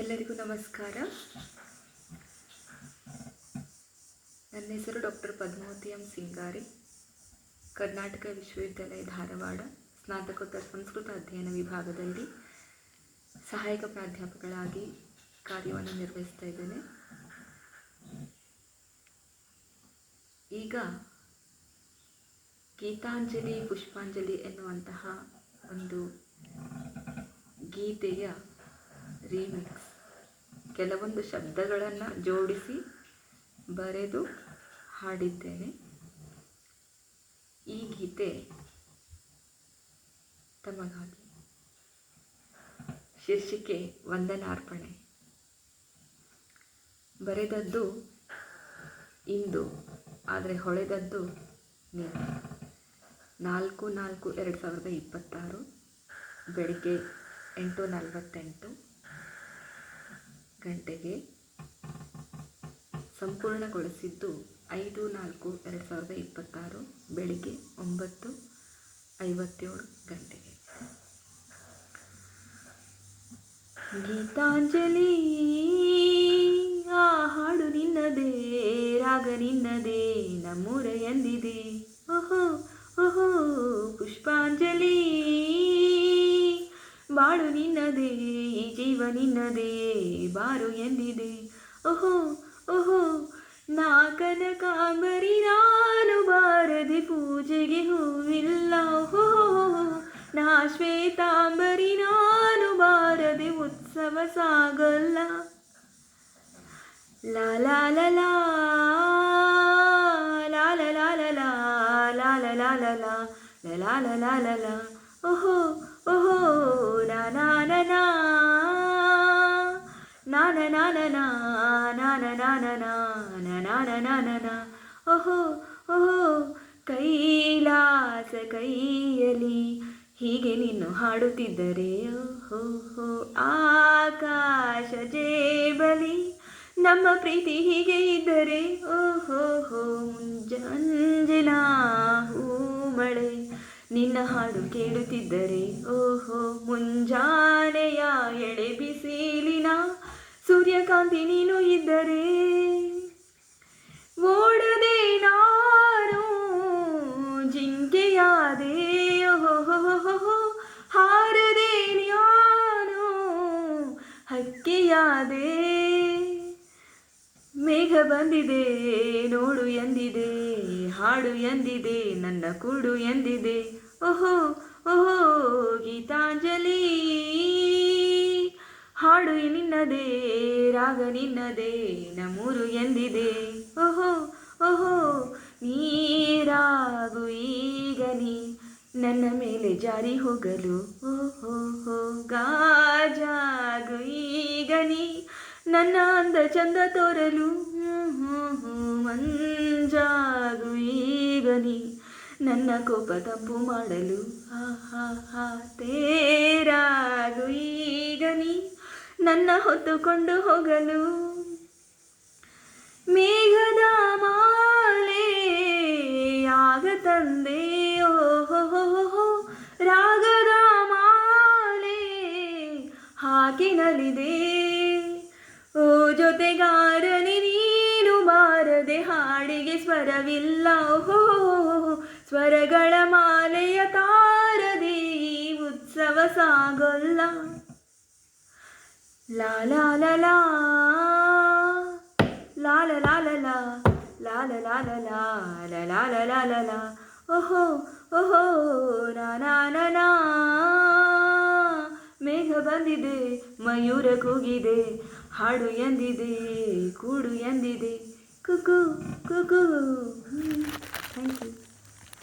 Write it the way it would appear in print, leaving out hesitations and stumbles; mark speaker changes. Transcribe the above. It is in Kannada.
Speaker 1: ಎಲ್ಲರಿಗೂ ನಮಸ್ಕಾರ. ನನ್ನ ಹೆಸರು ಡಾಕ್ಟರ್ ಪದ್ಮಾವತಿ ಎಂ ಸಿಂಗಾರಿ. ಕರ್ನಾಟಕ ವಿಶ್ವವಿದ್ಯಾಲಯ ಧಾರವಾಡ ಸ್ನಾತಕೋತ್ತರ ಸಂಸ್ಕೃತ ಅಧ್ಯಯನ ವಿಭಾಗದಲ್ಲಿ ಸಹಾಯಕ ಪ್ರಾಧ್ಯಾಪಕಳಾಗಿ ಕಾರ್ಯವನ್ನು ನಿರ್ವಹಿಸ್ತಾ ಇದ್ದೇನೆ. ಈಗ ಗೀತಾಂಜಲಿ ಪುಷ್ಪಾಂಜಲಿ ಎನ್ನುವಂತಹ ಒಂದು ಗೀತೆಯ ರೀಮಿಕ್ಸ್, ಕೆಲವೊಂದು ಶಬ್ದಗಳನ್ನು ಜೋಡಿಸಿ ಬರೆದು ಹಾಡಿದ್ದೇನೆ. ಈ ಗೀತೆ ತಮಗಾಗಿ. ಶೀರ್ಷಿಕೆ ವಂದನಾರ್ಪಣೆ. ಬರೆದದ್ದು ಇಂದು, ಆದರೆ ಹೊಳೆದದ್ದು ನಿನ್ನೆ. 4/4/2026 ಬೆಳಿಗ್ಗೆ 8:48 ಗಂಟೆಗೆ. ಸಂಪೂರ್ಣಗೊಳಿಸಿದ್ದು 5/4/2026 ಬೆಳಿಗ್ಗೆ 9:57 ಗಂಟೆಗೆ. ಗೀತಾಂಜಲಿ ಆ ಹಾಡು ನಿನ್ನದೇ, ರಾಗ ನಿನ್ನದೇ, ನಮ್ಮೂರ ಎಂದಿದೆ. ಓಹೋ ಓಹೋ ಪುಷ್ಪಾಂಜಲಿ, ಬಾಳು ನಿನ್ನದೇ, ಈ ಜೀವ ನಿನ್ನದೇ, ಬಾರು ಎಂದಿದೆ. ಓಹೋ ಓಹೋ ನಾ ಕನಕಾಂಬರಿ, ನಾನು ಬಾರದೆ ಪೂಜೆಗೆ ಹೂವಿಲ್ಲ. ಓಹೋ ನಾ ಶ್ವೇತಾಂಬರಿ, ನಾನು ಬಾರದೆ ಉತ್ಸವ ಸಾಗಲ್ಲ. ಲಾ ಲಾ ಲಾ ಲಾ ಲಾ ಲಾ ಲಾ ಲಾ ಲಾ ಲಾ ಲಾ ಲಾ ಲಾ ಲಾ ಲಾ ಲಾ ಲಾ ಲಾ. ಓಹೋ ಓಹೋ ನಾ ನಾ ನಾ ನಾ ನಾ ನಾ ನಾ ನಾ ನಾ ನಾ ನಾ ನಾ ನಾ ನಾ ನಾ ನಾ ನಾ ನಾ. ಓಹೋ ಓಹೋ ಕೈಲಾಸ ಕೈಯಲಿ ಹೀಗೆ ನೀನು ಹಾಡುತ್ತಿದ್ದರೆ, ಓಹೋ ಹೋ ಆಕಾಶ ಜೇಬಲಿ ನಮ್ಮ ಪ್ರೀತಿ ಹೀಗೆ ಇದ್ದರೆ, ಓಹೋ ಹೋ ಮುಂಜಾಂಜಿನ ಹೂಮಳೆ ನಿನ್ನ ಹಾಡು ಕೇಳುತ್ತಿದ್ದರೆ, ಓಹೋ ಮುಂಜಾನೆಯ ಎಳೆ ಬಿಸಿಲಿನ ಸೂರ್ಯಕಾಂತಿ ನೀನು ಇದ್ದರೆ, ಓಡದೆ ನಾನು ಜಿಂಕೆಯಾದೆ, ಓಹೋ ಹಾರದೆ ನಾನು ಹಕ್ಕಿಯಾದೆ. ಮೇಘ ಬಂದಿದೆ ನೋಡು ಎಂದಿದೆ, ಹಾಡು ಎಂದಿದೆ, ನನ್ನ ಕೂಡು ಎಂದಿದೆ. ಓಹೋ ಓಹೋ ಗೀತಾಂಜಲಿ, ಹಾಡು ನಿನ್ನದೇ, ರಾಗ ನಿನ್ನದೇ, ನಮ್ಮೂರು ಎಂದಿದೆ. ಓಹೋ ಓಹೋ ನೀರಾಗು ಈಗ ನೀ ನನ್ನ ಮೇಲೆ ಜಾರಿ ಹೋಗಲು. ಓಹೋ ಹೋ ಗಾಜಾಗು ಈಗ ನೀ ನನ್ನ ಅಂದ ಚಂದ ತೋರಲು. ಮಂಜಾಗು ಈಗ ನೀ ನನ್ನ ಕೋಪ ತಪ್ಪು ಮಾಡಲು. ಹಾ ಹಾ ಹಾ ತೇರಾಗು ಈಗ ನೀ ನನ್ನ ಹೊತ್ತುಕೊಂಡು ಹೋಗಲು. ಮೇಘದ ಮಾಲೆ ಆಗ ತಂದೆ, ಓಹೋ ರಾಗದ ಮಾಲೆ ಹಾಕಿನಲಿದೆ. ಓ ಜೊತೆಗಾರನಿ ನೀನು ಬಾರದೆ ಹಾಡಿಗೆ ಸ್ವರವಿಲ್ಲ. ಓಹೋ ಸ್ವರಗಳ ಮಾಲೆಯ ತಾರದೆ ಉತ್ಸವ ಸಾಗಲ್ಲ. ಲಾ ಲಾ ಲಾ ಲಾ ಲಾ ಲಾ ಲಾ ಲಾ ಲಾ ಲಾ ಲಾ ಲಾ ಲಾ ಲಾ ಲಾ ಲಾ ಲಾ ಲಾ. ಓಹೋ ಓಹೋ ನಾ ನಾ ನಾ ನಾ. ಮೇಘ ಬಂದಿದೆ, ಮಯೂರ ಕೂಗಿದೆ, ಹಾಡು ಎಂದಿದೆ, ಕೂಡು ಎಂದಿದೆ. ಕುಕು ಕುಕು. Thank you.